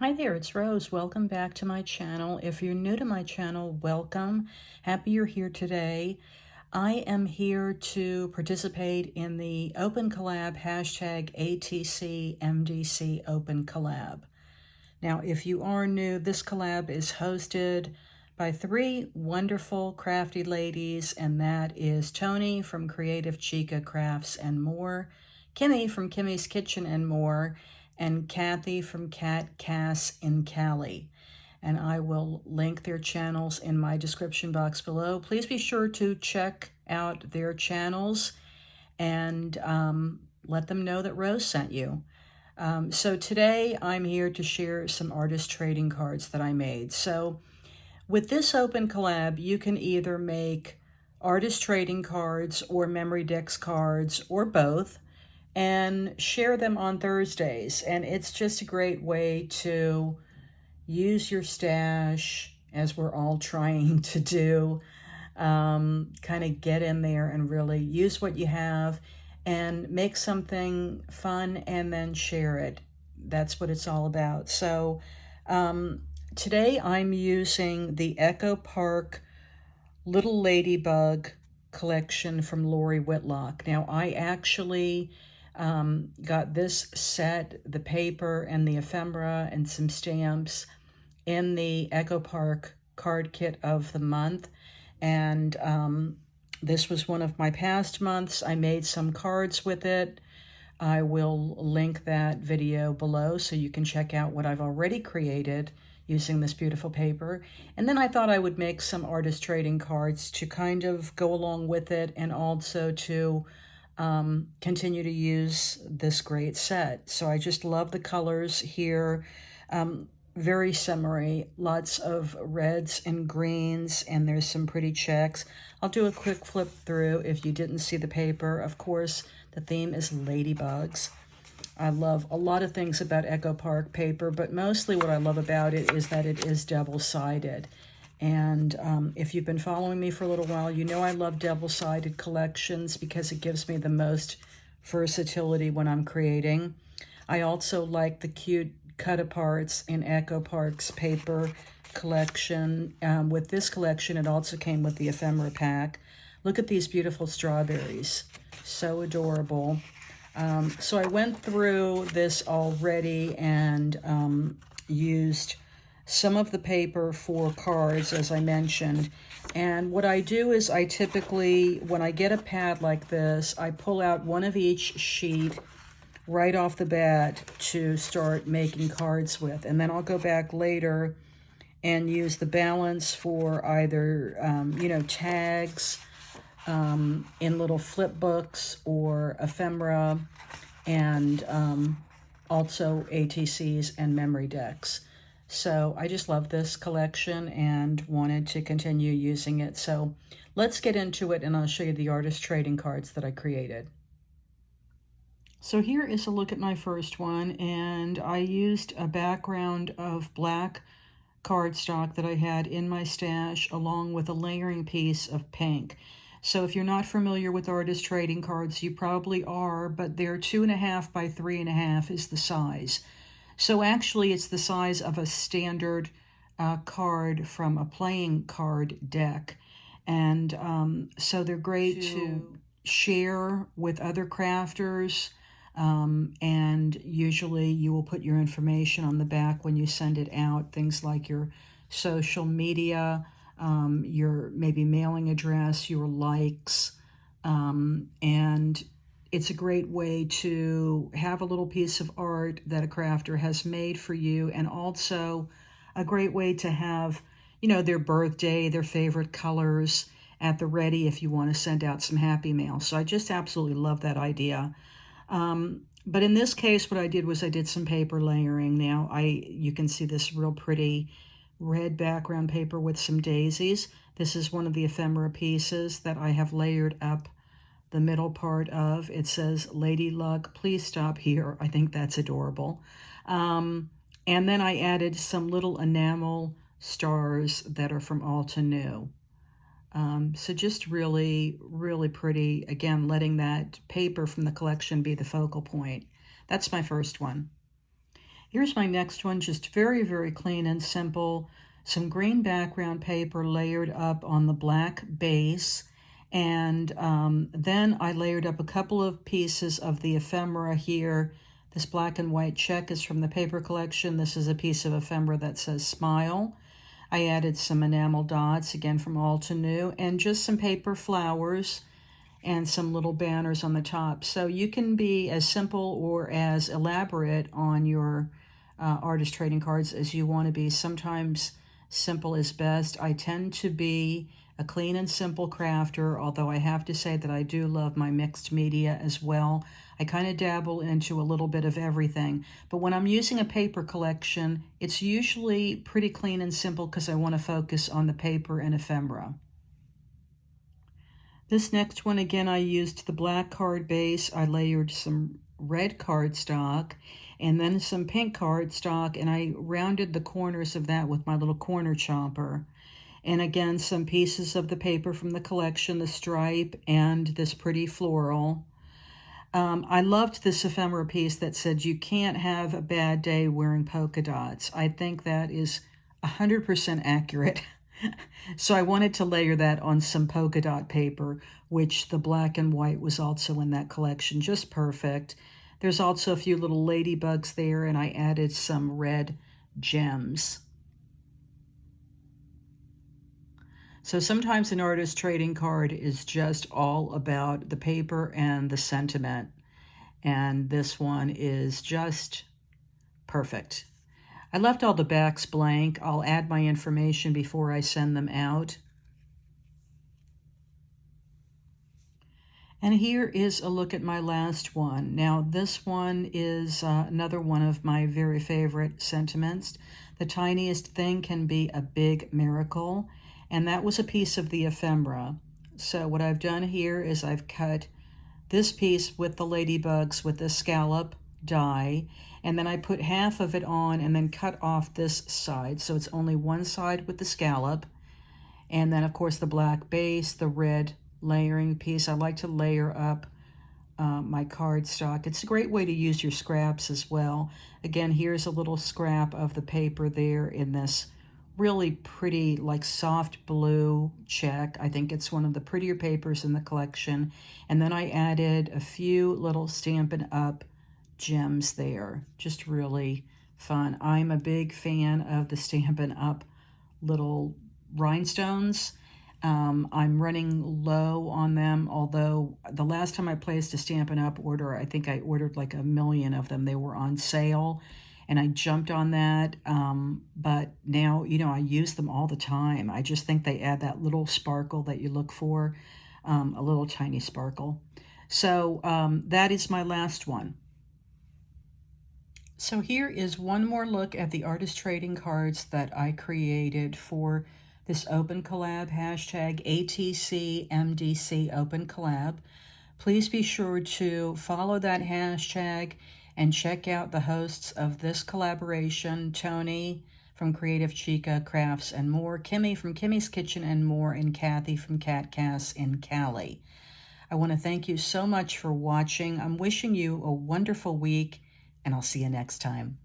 Hi there, it's Rose. Welcome back to my channel. If you're new to my channel, welcome. Happy you're here today. I am here to participate in the Open Collab hashtag ATC MDC Open Collab. Now, if you are new, this collab is hosted by three wonderful crafty ladies, and that is Tony from Creative Chica Crafts and More, Kimmy from Kimmy's Kitchen and More, and Kathy from Cat Cass in Cali. And I will link their channels in my description box below. Please be sure to check out their channels and let them know that Rose sent you. So today I'm here to share some artist trading cards that I made. So with this open collab, you can either make artist trading cards or memory Dex cards or both and share them on Thursdays. And it's just a great way to use your stash, as we're all trying to do, kind of get in there and really use what you have and make something fun and then share it. That's what it's all about. So today I'm using the Echo Park Little Ladybug collection from Lori Whitlock. Now I actually got this set, the paper and the ephemera and some stamps in the Echo Park card kit of the month. And this was one of my past months. I made some cards with it. I will link that video below so you can check out what I've already created using this beautiful paper. And then I thought I would make some artist trading cards to kind of go along with it and also to continue to use this great set. So I just love the colors here. Very summery, lots of reds and greens, and there's some pretty checks. I'll do a quick flip through if you didn't see the paper. Of course, the theme is ladybugs. I love a lot of things about Echo Park paper, but mostly what I love about it is that it is double-sided. And if you've been following me for a little while, you know I love double-sided collections because it gives me the most versatility when I'm creating. I also like the cute cut-aparts in Echo Park's paper collection. With this collection, it also came with the ephemera pack. Look at these beautiful strawberries. So adorable. So I went through this already and used some of the paper for cards, as I mentioned. And what I do is I typically, when I get a pad like this, I pull out one of each sheet right off the bat to start making cards with. And then I'll go back later and use the balance for either, tags in little flip books or ephemera, and also ATCs and memory decks. So I just love this collection and wanted to continue using it. So let's get into it and I'll show you the artist trading cards that I created. So here is a look at my first one, and I used a background of black cardstock that I had in my stash along with a layering piece of pink. So if you're not familiar with artist trading cards, you probably are, but they're 2.5 by 3.5 is the size. So actually it's the size of a standard card from a playing card deck. And so they're great to share with other crafters. And usually you will put your information on the back when you send it out, things like your social media, your maybe mailing address, your likes, and it's a great way to have a little piece of art that a crafter has made for you, and also a great way to have, their birthday, their favorite colors at the ready if you want to send out some happy mail. So I just absolutely love that idea. But in this case, what I did was I did some paper layering. Now you can see this real pretty red background paper with some daisies. This is one of the ephemera pieces that I have layered up the middle part of. It says, "Lady Luck, please stop here." I think that's adorable. And then I added some little enamel stars that are from Alta New. So just really, really pretty. Again, letting that paper from the collection be the focal point. That's my first one. Here's my next one, just very, very clean and simple. Some green background paper layered up on the black base. And then I layered up a couple of pieces of the ephemera here. This black and white check is from the paper collection. This is a piece of ephemera that says Smile. I added some enamel dots, again from All to New, and just some paper flowers and some little banners on the top. So you can be as simple or as elaborate on your artist trading cards as you want to be. Sometimes simple is best. I tend to be a clean and simple crafter, although I have to say that I do love my mixed media as well. I kind of dabble into a little bit of everything. But when I'm using a paper collection, it's usually pretty clean and simple because I want to focus on the paper and ephemera. This next one, again, I used the black card base. I layered some red cardstock and then some pink cardstock, and I rounded the corners of that with my little corner chomper. And again, some pieces of the paper from the collection, the stripe and this pretty floral. I loved this ephemera piece that said, "You can't have a bad day wearing polka dots." I think that is 100% accurate. So I wanted to layer that on some polka dot paper, which the black and white was also in that collection, just perfect. There's also a few little ladybugs there, and I added some red gems. So sometimes an artist trading card is just all about the paper and the sentiment, and this one is just perfect. I left all the backs blank. I'll add my information before I send them out. And here is a look at my last one. Now, this one is another one of my very favorite sentiments. The tiniest thing can be a big miracle. And that was a piece of the ephemera. So what I've done here is I've cut this piece with the ladybugs with the scallop die, and then I put half of it on and then cut off this side, so it's only one side with the scallop. And then of course the black base, the red layering piece. I like to layer up my cardstock. It's a great way to use your scraps as well. Again, here's a little scrap of the paper there in this really pretty, like soft blue check. I think it's one of the prettier papers in the collection. And then I added a few little Stampin' Up! Gems there. Just really fun. I'm a big fan of the Stampin' Up! Little rhinestones. I'm running low on them, although the last time I placed a Stampin' Up! Order, I think I ordered like 1 million of them. They were on sale, and I jumped on that. But now, you know, I use them all the time. I just think they add that little sparkle that you look for, a little tiny sparkle. So that is my last one. So here is one more look at the artist trading cards that I created for this Open Collab, hashtag ATC MDC Open Collab. Please be sure to follow that hashtag and check out the hosts of this collaboration, Tony from Creative Chica Crafts and More, Kimmy from Kimmy's Kitchen and More, and Kathy from Cat Cass in Cali. I want to thank you so much for watching. I'm wishing you a wonderful week, and I'll see you next time.